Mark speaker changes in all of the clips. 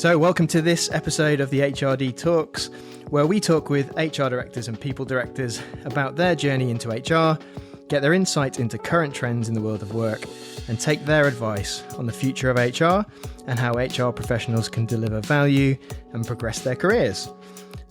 Speaker 1: So welcome to this episode of the HRD Talks, where we talk with HR directors and people directors about their journey into HR, get their insight into current trends in the world of work, and take their advice on the future of HR and how HR professionals can deliver value and progress their careers.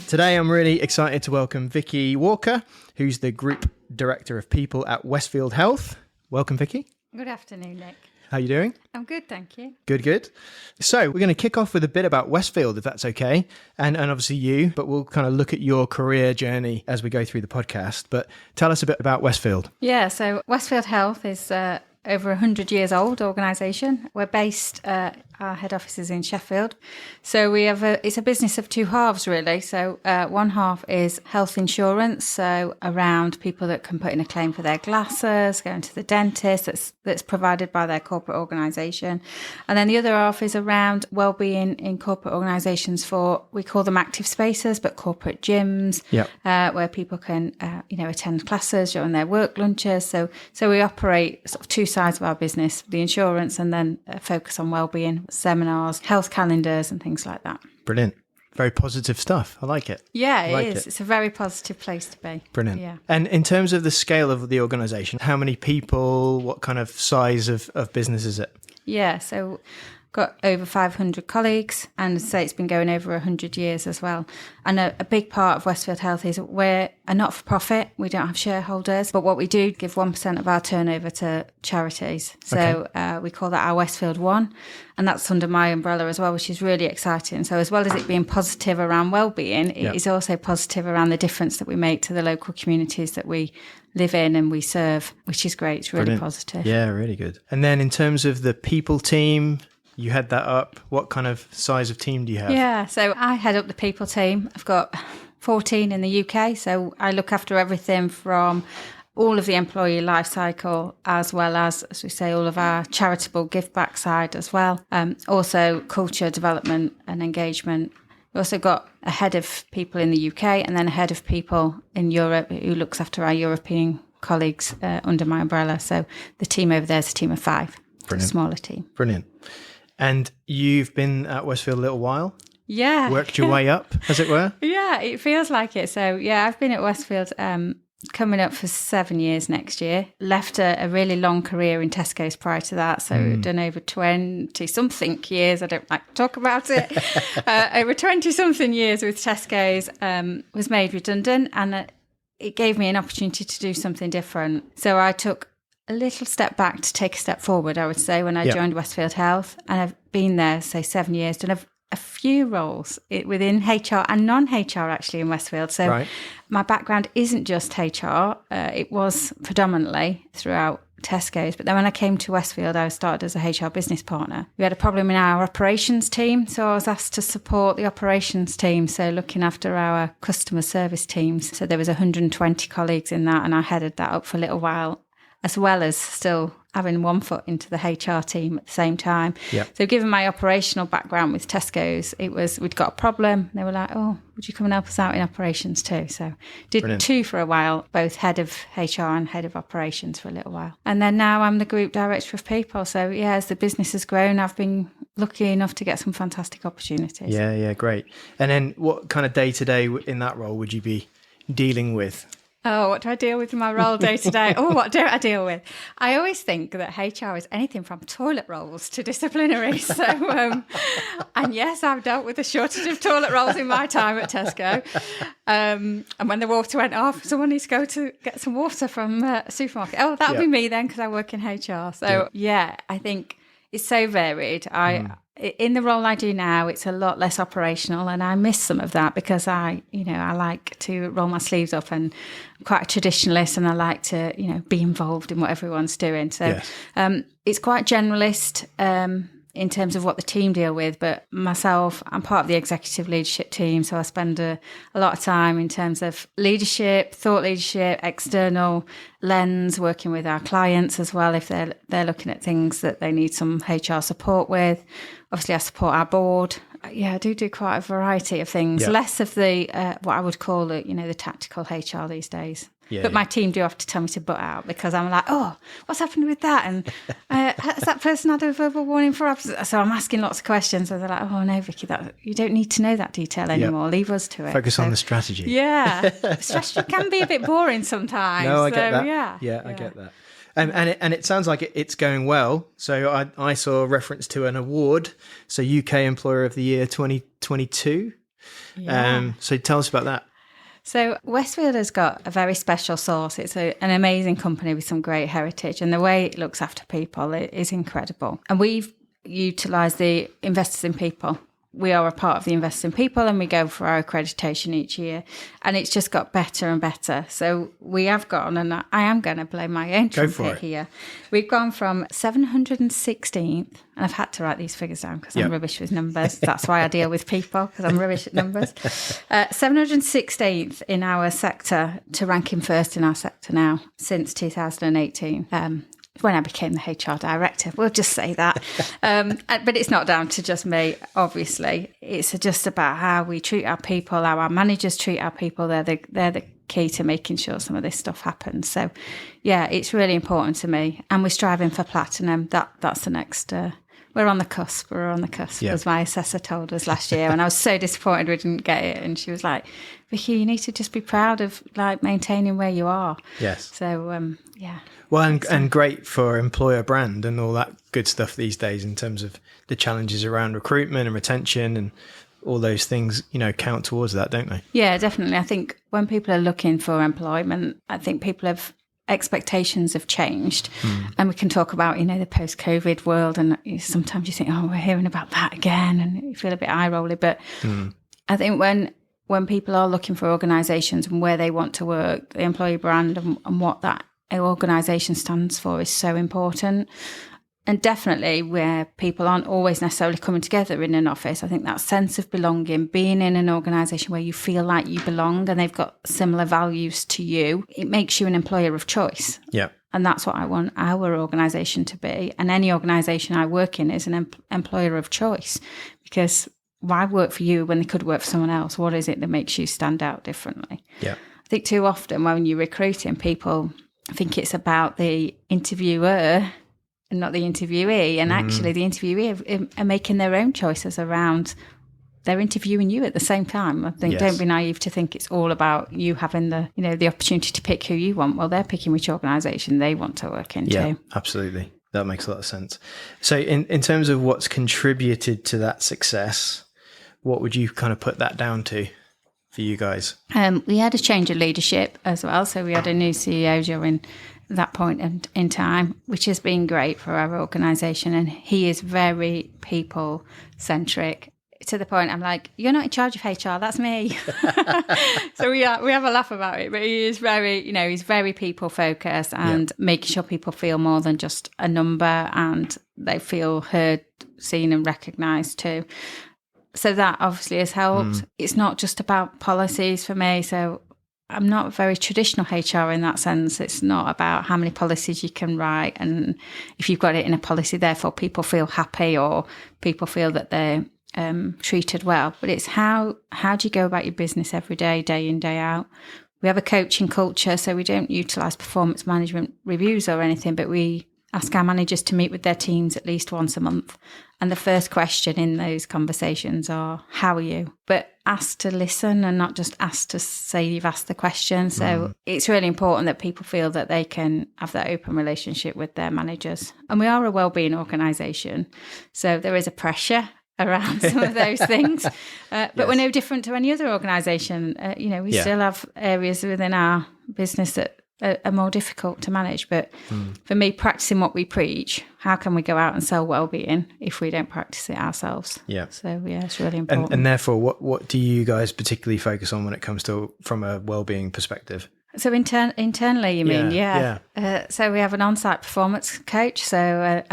Speaker 1: Today, I'm really excited to welcome Vicky Walker, who's the Group Director of People at Westfield Health. Welcome, Vicky.
Speaker 2: Good afternoon, Nic.
Speaker 1: How are you doing?
Speaker 2: I'm good, thank you.
Speaker 1: Good. So we're going to kick off with a bit about Westfield, if that's okay, and obviously you, but we'll kind of look at your career journey as we go through the podcast. But tell us a bit about Westfield.
Speaker 2: Yeah, so Westfield Health is over 100 years old organisation. We're based, our head office is in Sheffield. So we have it's a business of two halves, really. So one half is health insurance, so around people that can put in a claim for their glasses, going to the dentist, that's provided by their corporate organisation. And then the other half is around wellbeing in corporate organisations for, we call them active spaces, but corporate gyms, where people can, attend classes during their work lunches. So we operate sort of two sides of our business, the insurance and then focus on wellbeing, seminars, health calendars and things like that.
Speaker 1: Brilliant. Very positive stuff. I like it.
Speaker 2: Yeah, it is. It's a very positive place to be.
Speaker 1: Brilliant.
Speaker 2: Yeah.
Speaker 1: And in terms of the scale of the organisation, how many people, what kind of size of business is it?
Speaker 2: Yeah, so got over 500 colleagues, and say it's been going over 100 years as well. And a big part of Westfield Health is we're a not-for-profit. We don't have shareholders, but what we do, give 1% of our turnover to charities. So we call that our Westfield One, and that's under my umbrella as well, which is really exciting. So as well as it being positive around wellbeing, it is also positive around the difference that we make to the local communities that we live in and we serve, which is great. It's really
Speaker 1: Brilliant.
Speaker 2: Positive.
Speaker 1: Yeah, really good. And then in terms of the people team, you had that up. What kind of size of team do you have?
Speaker 2: Yeah, so I head up the people team. I've got 14 in the UK, so I look after everything from all of the employee life cycle, as well as we say, all of our charitable give back side as well. Also culture development and engagement. We've also got a head of people in the UK and then a head of people in Europe who looks after our European colleagues under my umbrella. So the team over there is a team of 5.
Speaker 1: Brilliant.
Speaker 2: A smaller team.
Speaker 1: Brilliant. And you've been at Westfield a little while?
Speaker 2: Yeah.
Speaker 1: Worked your way up, as it were?
Speaker 2: Yeah, it feels like it. So, yeah, I've been at Westfield coming up for 7 years next year. Left a really long career in Tesco's prior to that. So, done over 20-something years. I don't like to talk about it. Over 20-something years with Tesco's, was made redundant, and it gave me an opportunity to do something different. So, I took a little step back to take a step forward, I would say, when I joined Westfield Health. And I've been there, say, 7 years, done a few roles within HR and non-HR actually in Westfield. So my background isn't just HR. It was predominantly throughout Tesco's. But then when I came to Westfield, I started as a HR business partner. We had a problem in our operations team. So I was asked to support the operations team. So looking after our customer service teams. So there was 120 colleagues in that, and I headed that up for a little while, as well as still having one foot into the HR team at the same time. Yep. So given my operational background with Tesco's, it was, we'd got a problem. They were like, oh, would you come and help us out in operations too? So did Brilliant. 2 for a while, both head of HR and head of operations for a little while. And then now I'm the Group Director of People. So yeah, as the business has grown, I've been lucky enough to get some fantastic opportunities.
Speaker 1: Yeah, great. And then what kind of day-to-day in that role would you be dealing with?
Speaker 2: Oh, what do I deal with in my role day to day? Oh, what don't I deal with? I always think that HR is anything from toilet rolls to disciplinaries. So, and yes, I've dealt with a shortage of toilet rolls in my time at Tesco. And when the water went off, someone needs to go to get some water from a supermarket. Oh, that'll be me then, because I work in HR. So yeah, I think it's so varied. In the role I do now, it's a lot less operational, and I miss some of that because I like to roll my sleeves up, and I'm quite a traditionalist, and I like to, be involved in what everyone's doing. So it's quite generalist in terms of what the team deal with, but myself, I'm part of the executive leadership team, so I spend a lot of time in terms of leadership, thought leadership, external lens, working with our clients as well if they're looking at things that they need some HR support with. Obviously, I support our board. Yeah, I do quite a variety of things. Less of the what I would call the tactical HR these days. But my team do have to tell me to butt out because I'm like, oh, what's happened with that? And has that person had a verbal warning for absence? So I'm asking lots of questions. So they're like, oh, no, Vicky, you don't need to know that detail anymore. Leave us to it.
Speaker 1: Focus on the strategy.
Speaker 2: Yeah. Strategy can be a bit boring sometimes.
Speaker 1: No, I get that.
Speaker 2: Yeah,
Speaker 1: I get that. And it sounds like it's going well. So I saw a reference to an award. So UK Employer of the Year 2022.
Speaker 2: Yeah.
Speaker 1: So tell us about that.
Speaker 2: So Westfield has got a very special source. It's an amazing company with some great heritage, and the way it looks after people is incredible. And we've utilised the Investors in People. We are a part of the Investors in People, and we go for our accreditation each year. And it's just got better and better. So we have gone, and I am going to blow my own trumpet here. We've gone from 716th, and I've had to write these figures down because I'm rubbish with numbers. That's why I deal with people, because I'm rubbish at numbers. 716th in our sector to ranking first in our sector now since 2018. When I became the HR director, we'll just say that. But it's not down to just me, obviously. It's just about how we treat our people, how our managers treat our people. They're the key to making sure some of this stuff happens. So, yeah, it's really important to me. And we're striving for platinum. That's the next... We're on the cusp, as my assessor told us last year. And I was so disappointed we didn't get it. And she was like, Vicky, you need to just be proud of maintaining where you are.
Speaker 1: Yes.
Speaker 2: So, yeah.
Speaker 1: Well, and great for employer brand and all that good stuff these days in terms of the challenges around recruitment and retention and all those things, count towards that, don't they? Yeah,
Speaker 2: definitely. I think when people are looking for employment, I think expectations have changed. And we can talk about, the post-COVID world, and sometimes you think, oh, we're hearing about that again, and you feel a bit eye-rolly. But I think when people are looking for organisations and where they want to work, the employee brand and what that organisation stands for is so important. And definitely where people aren't always necessarily coming together in an office, I think that sense of belonging, being in an organisation where you feel like you belong and they've got similar values to you, it makes you an employer of choice.
Speaker 1: Yeah.
Speaker 2: And that's what I want our organisation to be. And any organisation I work in is an employer of choice, because why work for you when they could work for someone else? What is it that makes you stand out differently?
Speaker 1: Yeah.
Speaker 2: I think too often when you're recruiting, people think it's about the interviewer and not the interviewee. And actually the interviewee are making their own choices around, they're interviewing you at the same time. I think don't be naive to think it's all about you having the opportunity to pick who you want. Well, they're picking which organisation they want to work into.
Speaker 1: Yeah, absolutely. That makes a lot of sense. So in terms of what's contributed to that success, what would you kind of put that down to for you guys?
Speaker 2: We had a change of leadership as well. So we had a new CEO during that point in time, which has been great for our organisation. And he is very people-centric, to the point I'm like, you're not in charge of HR, that's me. So we have a laugh about it, but he is very, he's very people-focused and making sure people feel more than just a number, and they feel heard, seen and recognised too. So that obviously has helped. It's not just about policies for me. So I'm not very traditional HR in that sense. It's not about how many policies you can write, and if you've got it in a policy, therefore people feel happy or people feel that they're treated well. But it's how do you go about your business every day, day in, day out. We have a coaching culture, so we don't utilise performance management reviews or anything, but we ask our managers to meet with their teams at least once a month. And the first question in those conversations are, how are you? But asked to listen and not just asked to say you've asked the question. So it's really important that people feel that they can have that open relationship with their managers. And we are a wellbeing organisation, so there is a pressure around some of those things. But we're no different to any other organisation. We still have areas within our business that are more difficult to manage. But for me, practicing what we preach, how can we go out and sell wellbeing if we don't practice it ourselves? Yeah. So it's really important.
Speaker 1: And therefore, what do you guys particularly focus on when it comes to from a wellbeing perspective?
Speaker 2: So internally, you mean? Yeah. So we have an on-site performance coach. So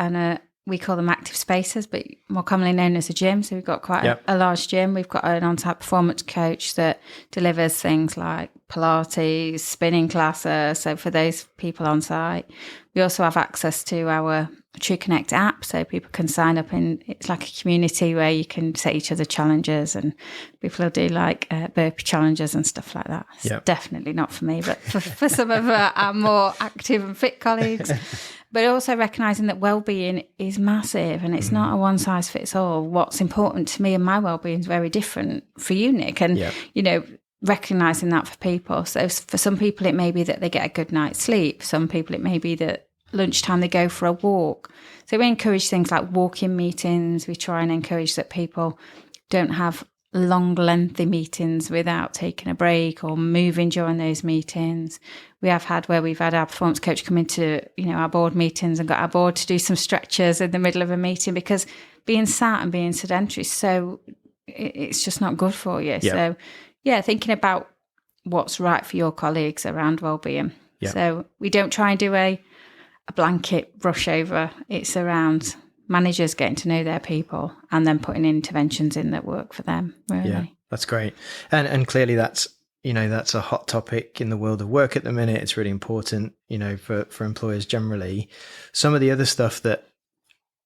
Speaker 2: we call them active spaces, but more commonly known as a gym. So we've got quite a large gym. We've got an on-site performance coach that delivers things like Pilates, spinning classes. So for those people on site, We also have access to our True Connect app, so people can sign up, and it's like a community where you can set each other challenges, and people will do like burpee challenges and stuff like that. It's definitely not for me, but for some of our more active and fit colleagues. But also recognising that wellbeing is massive, and it's not a one size fits all. What's important to me and my wellbeing is very different for you, Nic, and you know, recognising that for people. So for some people it may be that they get a good night's sleep. Some people it may be that lunchtime they go for a walk. So we encourage things like walk-in meetings. We try and encourage that people don't have long, lengthy meetings without taking a break or moving during those meetings. We have had where we've had our performance coach come into, you know, our board meetings and got our board to do some stretches in the middle of a meeting, because being sat and being sedentary, it's just not good for you. So thinking about what's right for your colleagues around wellbeing. So we don't try and do a blanket brush over. It's around managers getting to know their people and then putting interventions in that work for them, really.
Speaker 1: Yeah, that's great. And clearly that's a hot topic in the world of work at the minute. It's really important, you know, for employers generally. Some of the other stuff that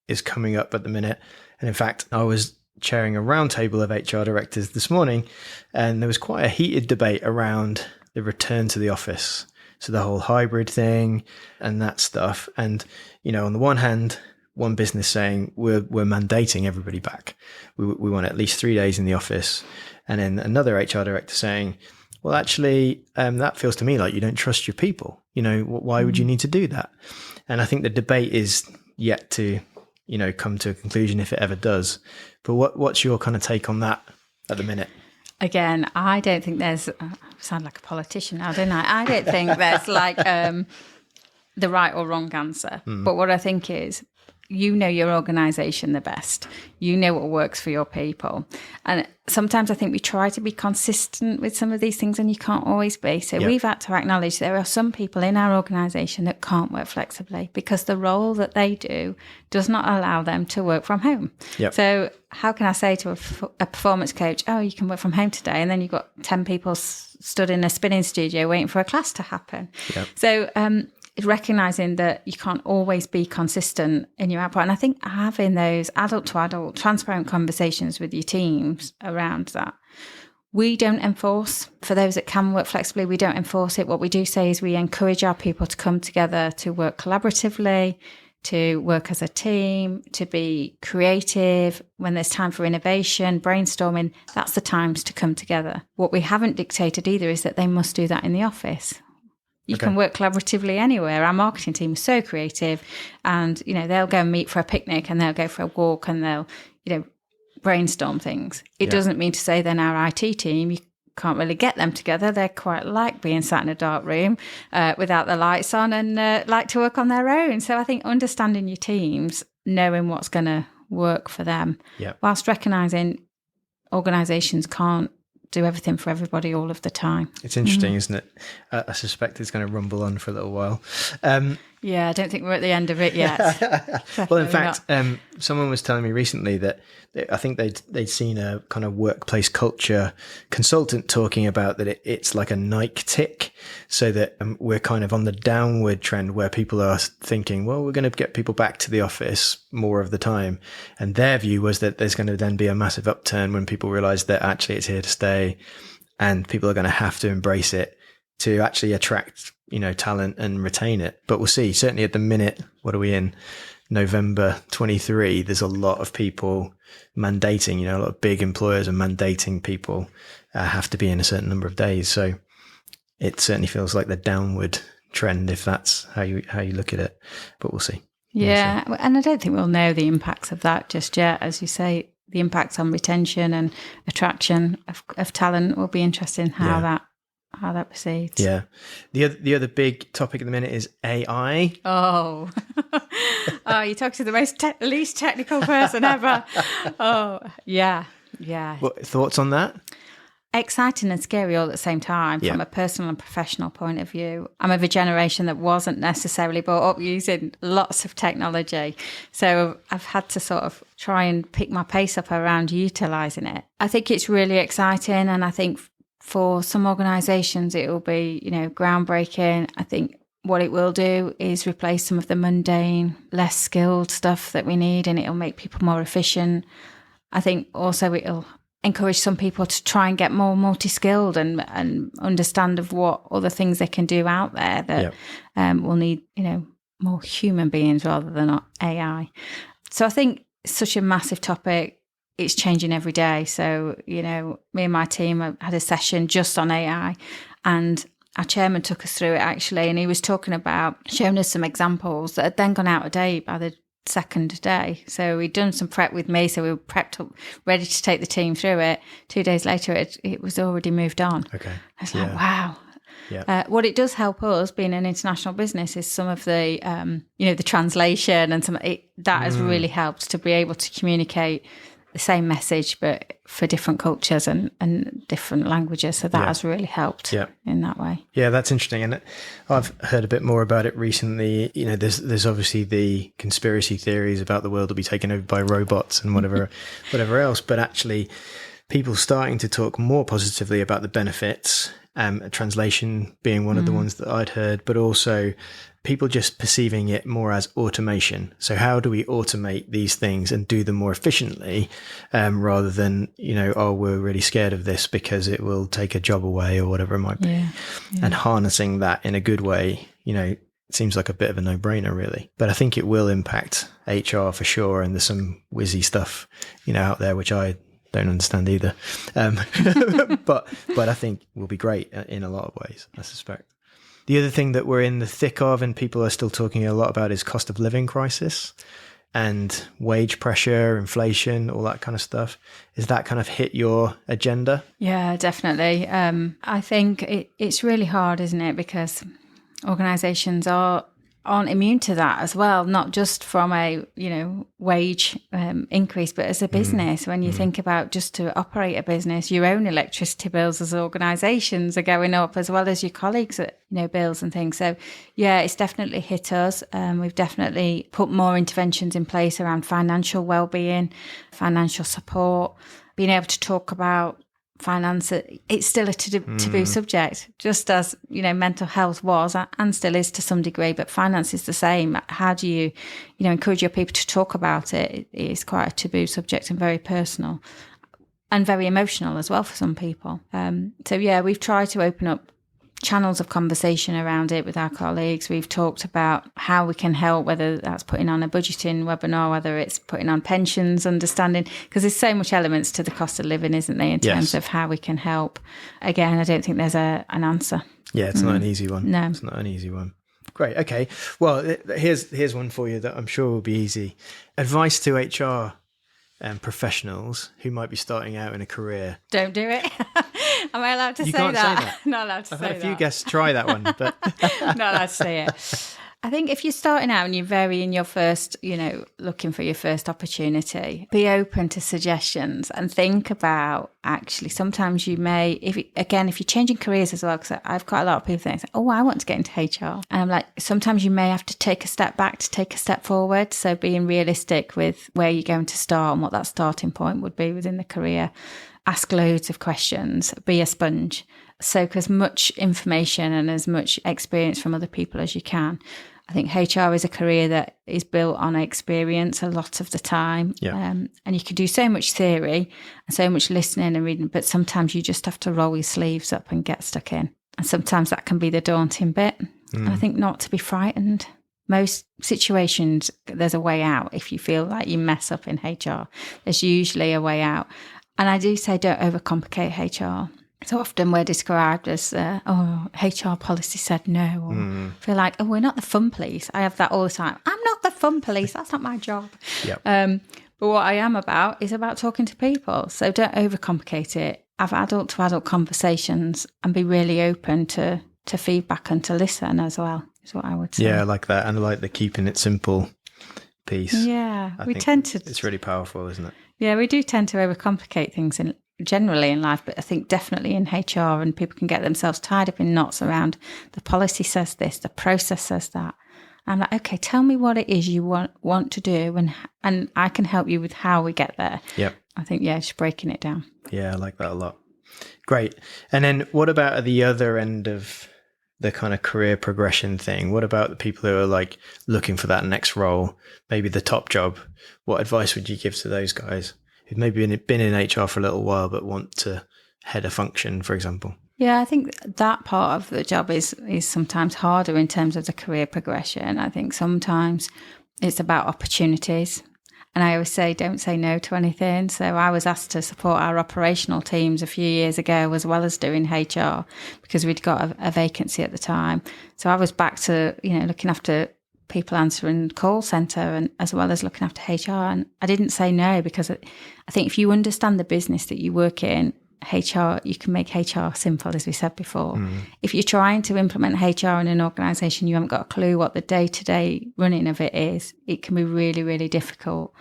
Speaker 1: is coming up at the minute, and in fact, I was chairing a roundtable of HR directors this morning, and there was quite a heated debate around the return to the office. So the whole hybrid thing and that stuff. And, you know, on the one hand, one business saying we're mandating everybody back. We want at least 3 days in the office. And then another HR director saying, well, actually, that feels to me like you don't trust your people. You know, why would you need to do that? And I think the debate is yet to, you know, come to a conclusion if it ever does. But what's your kind of take on that at the minute?
Speaker 2: Again, I don't think there's, I sound like a politician now, don't I? I don't think there's like the right or wrong answer. But what I think is, you know your organisation the best. You know what works for your people. And sometimes I think we try to be consistent with some of these things, and you can't always be. So we've had to acknowledge there are some people in our organisation that can't work flexibly because the role that they do does not allow them to work from home. So how can I say to a performance coach, oh, you can work from home today, and then you've got 10 people stood in a spinning studio waiting for a class to happen. So recognising that you can't always be consistent in your output. And I think having those adult to adult transparent conversations with your teams around that. We don't enforce, for those that can work flexibly, we don't enforce it. What we do say is we encourage our people to come together to work collaboratively, to work as a team, to be creative. When there's time for innovation, brainstorming, that's the times to come together. What we haven't dictated either is that they must do that in the office. You can work collaboratively anywhere. Our marketing team is so creative, and, you know, they'll go and meet for a picnic, and they'll go for a walk, and they'll, you know, brainstorm things. It doesn't mean to say then our IT team, you can't really get them together. They're quite like being sat in a dark room without the lights on, and like to work on their own. So I think understanding your teams, knowing what's going to work for them, whilst recognising organisations can't do everything for everybody all of the time.
Speaker 1: It's interesting, isn't it? I suspect it's going to rumble on for a little while.
Speaker 2: Yeah, I don't think we're at the end of it yet.
Speaker 1: Well, in fact, someone was telling me recently that I think they'd seen a kind of workplace culture consultant talking about that it's like a Nike tick, so that we're kind of on the downward trend where people are thinking, well, we're going to get people back to the office more of the time. And their view was that there's going to then be a massive upturn when people realize that actually it's here to stay, and people are going to have to embrace it to actually attract, you know, talent and retain it. But we'll see. Certainly at the minute, what are we in? November 23, there's a lot of people mandating, you know, a lot of big employers are mandating people have to be in a certain number of days. So it certainly feels like the downward trend, if that's how you look at it. But we'll see.
Speaker 2: Yeah. We'll see. And I don't think we'll know the impacts of that just yet. As you say, the impacts on retention and attraction of talent will be interesting how that proceeds. Yeah.
Speaker 1: The other big topic at the minute is AI.
Speaker 2: Oh, you talk to the least technical person ever. Oh, yeah.
Speaker 1: What thoughts on that?
Speaker 2: Exciting and scary all at the same time from a personal and professional point of view. I'm of a generation that wasn't necessarily brought up using lots of technology. So I've had to sort of try and pick my pace up around utilising it. I think it's really exciting, and I think for some organisations it will be, you know, groundbreaking. I think what it will do is replace some of the mundane, less skilled stuff that we need, and it'll make people more efficient. I think also it'll encourage some people to try and get more multi-skilled and understand of what other things they can do out there that will need, more human beings rather than AI. So I think it's such a massive topic. It's changing every day. So, me and my team had a session just on AI, and our chairman took us through it actually, and he was talking about showing us some examples that had then gone out of date by the second day. So we'd done some prep with me, so we were prepped up, ready to take the team through it. 2 days later, it was already moved on.
Speaker 1: Okay.
Speaker 2: I was like, wow. Yeah. What it does help us, being an international business, is some of the, the translation and that has really helped to be able to communicate the same message, but for different cultures and different languages. So that has really helped in that way. Yeah, that's interesting. And I've heard a bit more about it recently. There's obviously the conspiracy theories about the world will be taken over by robots and whatever else, but actually people starting to talk more positively about the benefits, translation being one of the ones that I'd heard, but also people just perceiving it more as automation. So how do we automate these things and do them more efficiently, rather than, we're really scared of this because it will take a job away or whatever it might be. Yeah. And harnessing that in a good way, it seems like a bit of a no-brainer really. But I think it will impact HR for sure. And there's some whizzy stuff, out there, which I don't understand either. But I think will be great in a lot of ways, I suspect. The other thing that we're in the thick of and people are still talking a lot about is cost of living crisis and wage pressure, inflation, all that kind of stuff. Is that kind of hit your agenda? Yeah, definitely. I think it's really hard, isn't it? Because organisations aren't immune to that as well, not just from a wage increase, but as a business. When you think about just to operate a business, your own electricity bills as organisations are going up, as well as your colleagues' bills and things. So it's definitely hit us. We've definitely put more interventions in place around financial wellbeing, financial support, being able to talk about finance. It's still a taboo subject, just as mental health was and still is to some degree, but finance is the same. How do you encourage your people to talk about it? It is quite a taboo subject and very personal and very emotional as well for some people. We've tried to open up channels of conversation around it with our colleagues. We've talked about how we can help, whether that's putting on a budgeting webinar, whether it's putting on pensions, understanding, because there's so much elements to the cost of living, isn't there, in terms of how we can help. Again, I don't think there's an answer. Yeah, it's not an easy one. No. It's not an easy one. Great. Okay. Well, here's one for you that I'm sure will be easy. Advice to HR professionals who might be starting out in a career. Don't do it. Am I allowed to say that? You can't say that. Not allowed to say that. I've had a few guests try that one, but not allowed to say it. I think if you're starting out and you're very in your first, looking for your first opportunity, be open to suggestions and think about, actually, sometimes you may, if you're changing careers as well, because I've got a lot of people saying, I want to get into HR. And I'm like, sometimes you may have to take a step back to take a step forward. So being realistic with where you're going to start and what that starting point would be within the career. Ask loads of questions, be a sponge. Soak as much information and as much experience from other people as you can. I think HR is a career that is built on experience a lot of the time. Yeah. And you can do so much theory and so much listening and reading, but sometimes you just have to roll your sleeves up and get stuck in. And sometimes that can be the daunting bit. And I think not to be frightened. Most situations, there's a way out. If you feel like you mess up in HR, there's usually a way out. And I do say don't overcomplicate HR. So often we're described as, HR policy said no, or feel like, we're not the fun police. I have that all the time. I'm not the fun police. That's not my job. Yep. But what I am about is about talking to people. So don't overcomplicate it. Have adult-to-adult conversations and be really open to feedback and to listen as well, is what I would say. Yeah, I like that. And I like the keeping it simple piece. Yeah, I think it's really powerful, isn't it? Yeah, we do tend to overcomplicate things generally in life, but I think definitely in HR, and people can get themselves tied up in knots around the policy says this, the process says that. I'm like, okay, tell me what it is you want to do, and I can help you with how we get there. Yep. I think, just breaking it down. Yeah, I like that a lot. Great. And then what about at the other end of
Speaker 1: the kind of career progression thing, what about the people who are like looking for that next role, maybe the top job? What advice would you give to those guys who've maybe been in HR for a little while but want to head a function, for example?
Speaker 2: Yeah, I think that part of the job is sometimes harder in terms of the career progression. I think sometimes it's about opportunities. And I always say, don't say no to anything. So I was asked to support our operational teams a few years ago, as well as doing HR, because we'd got a vacancy at the time. So I was back to, looking after people answering call centre and as well as looking after HR. And I didn't say no, because I think if you understand the business that you work in, HR, you can make HR simple, as we said before. If you're trying to implement HR in an organisation, you haven't got a clue what the day-to-day running of it is, it can be really, really difficult.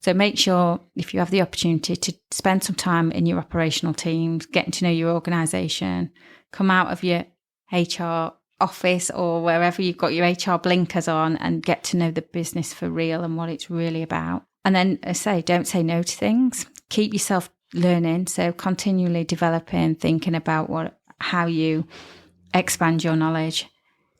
Speaker 2: So make sure, if you have the opportunity, to spend some time in your operational teams, getting to know your organisation, come out of your HR office or wherever you've got your HR blinkers on and get to know the business for real and what it's really about. And then, as I say, don't say no to things. Keep yourself learning, so continually developing, thinking about how you expand your knowledge.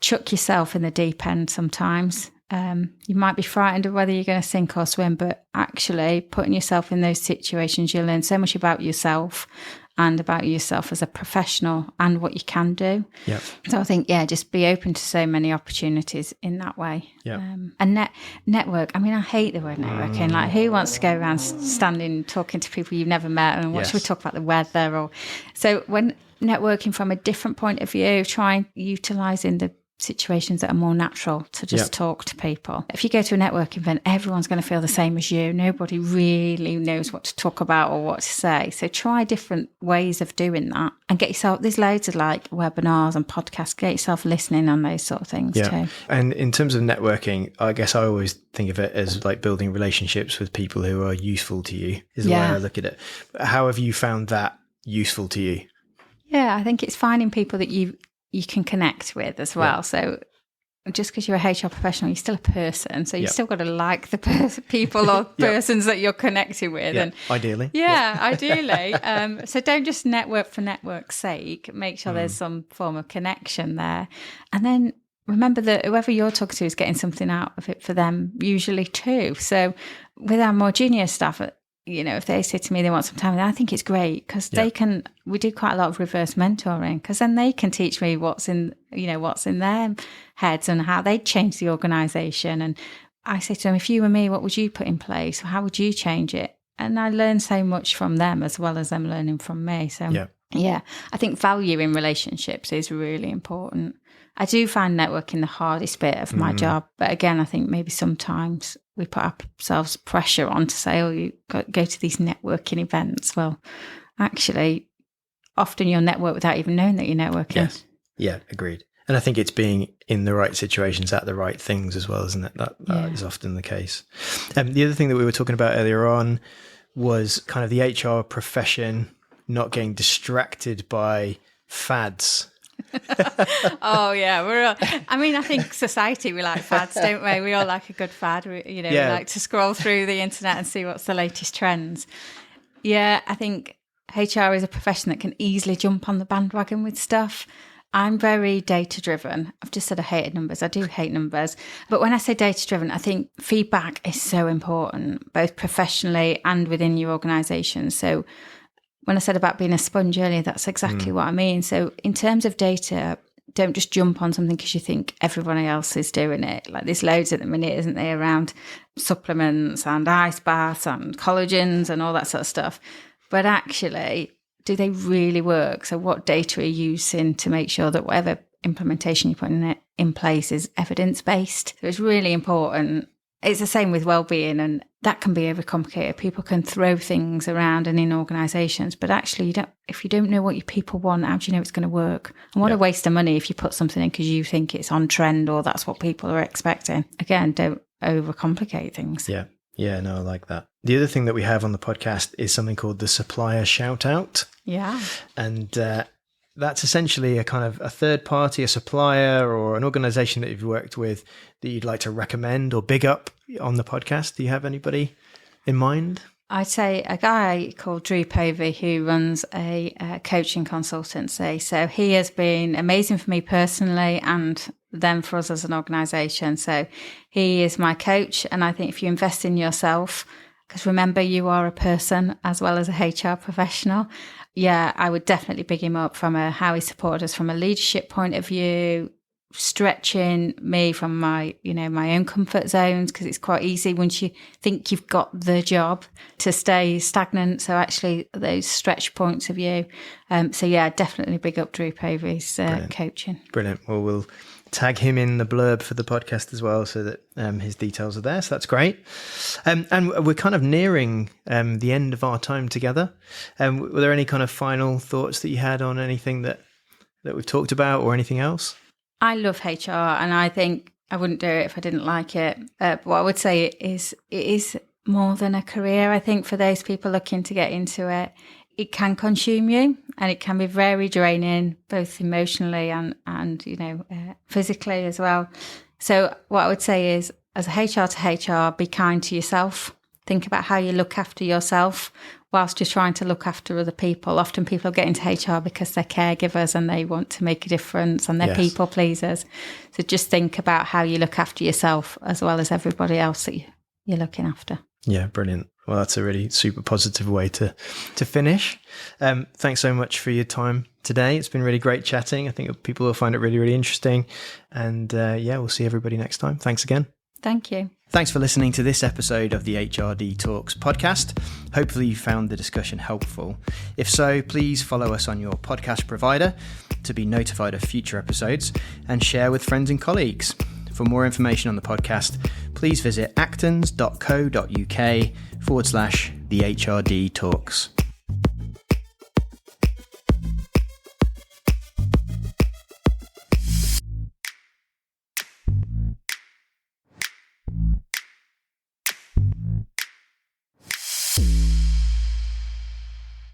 Speaker 2: Chuck yourself in the deep end sometimes. You might be frightened of whether you're going to sink or swim, but actually putting yourself in those situations, you'll learn so much about yourself and about yourself as a professional and what you can do.
Speaker 1: Yep.
Speaker 2: So I think, just be open to so many opportunities in that way.
Speaker 1: Yep.
Speaker 2: And network, I mean, I hate the word networking. Like, who wants to go around standing, talking to people you've never met and what should we talk about the weather? So when networking from a different point of view, try and utilising the situations that are more natural to just talk to people. If you go to a networking event, everyone's going to feel the same as you. Nobody really knows what to talk about or what to say. So try different ways of doing that and get yourself, there's loads of like webinars and podcasts, get yourself listening on those sort of things too.
Speaker 1: And in terms of networking, I guess I always think of it as like building relationships with people who are useful to you is the way I look at it. How have you found that useful to you?
Speaker 2: Yeah, I think it's finding people that you can connect with as well. So just because you're a HR professional, you're still a person. So you've still got to like the people or persons that you're connecting with.
Speaker 1: Yeah,
Speaker 2: and
Speaker 1: ideally.
Speaker 2: Ideally. So don't just network for network's sake. Make sure there's some form of connection there. And then remember that whoever you're talking to is getting something out of it for them usually too. So with our more junior staff, if they say to me they want some time, I think it's great because we do quite a lot of reverse mentoring, because then they can teach me what's in their heads and how they'd change the organisation. And I say to them, if you were me, what would you put in place? How would you change it? And I learn so much from them as well as them learning from me. So I think value in relationships is really important. I do find networking the hardest bit of my job. But again, I think maybe sometimes we put ourselves pressure on to say, you go to these networking events. Well, actually, often you'll network without even knowing that you're networking.
Speaker 1: Yes. Yeah, agreed. And I think it's being in the right situations at the right things as well, isn't it? That is often the case. The other thing that we were talking about earlier on was kind of the HR profession not getting distracted by fads.
Speaker 2: I think society, we like fads, don't we? We all like a good fad. We like to scroll through the internet and see what's the latest trends. Yeah, I think HR is a profession that can easily jump on the bandwagon with stuff. I'm very data driven. I've just said I hated numbers. I do hate numbers. But when I say data driven, I think feedback is so important, both professionally and within your organisation. So when I said about being a sponge earlier, that's exactly what I mean. So in terms of data, don't just jump on something because you think everyone else is doing it. Like there's loads at the minute, isn't there, around supplements and ice baths and collagens and all that sort of stuff. But actually, do they really work? So what data are you using to make sure that whatever implementation you're putting in place is evidence-based? So it's really important. It's the same with wellbeing, and that can be overcomplicated. People can throw things around and in organisations, but actually, if you don't know what your people want, how do you know it's going to work? And what a waste of money if you put something in because you think it's on trend or that's what people are expecting. Again, don't overcomplicate things.
Speaker 1: Yeah, no, I like that. The other thing that we have on the podcast is something called the supplier shout out.
Speaker 2: Yeah.
Speaker 1: And that's essentially a kind of a third party, a supplier or an organisation that you've worked with that you'd like to recommend or big up on the podcast. Do you have anybody in mind?
Speaker 2: I'd say a guy called Drew Povey who runs a coaching consultancy. So he has been amazing for me personally and then for us as an organisation. So he is my coach. And I think if you invest in yourself, because remember, you are a person as well as a HR professional. Yeah, I would definitely big him up from how he supported us from a leadership point of view, stretching me from my own comfort zones, because it's quite easy once you think you've got the job to stay stagnant. So actually those stretch points of view. So yeah, definitely big up Drew Povey's coaching.
Speaker 1: Brilliant. Well, we'll tag him in the blurb for the podcast as well, so that his details are there. So that's great. And we're kind of nearing the end of our time together. Were there any kind of final thoughts that you had on anything that we've talked about or anything else?
Speaker 2: I love HR, and I think I wouldn't do it if I didn't like it. What I would say is it is more than a career. I think for those people looking to get into it, it can consume you, and it can be very draining, both emotionally and physically as well. So what I would say is, as a HR to HR, be kind to yourself. Think about how you look after yourself whilst you're trying to look after other people. Often people get into HR because they're caregivers and they want to make a difference and they're people pleasers. So just think about how you look after yourself as well as everybody else that you're looking after.
Speaker 1: Yeah, brilliant. Well, that's a really super positive way to finish. Thanks so much for your time today. It's been really great chatting. I think people will find it really, really interesting. And we'll see everybody next time. Thanks again.
Speaker 2: Thank you.
Speaker 1: Thanks for listening to this episode of the HRD Talks podcast. Hopefully you found the discussion helpful. If so, please follow us on your podcast provider to be notified of future episodes and share with friends and colleagues. For more information on the podcast, please visit actons.co.uk/the HRD Talks.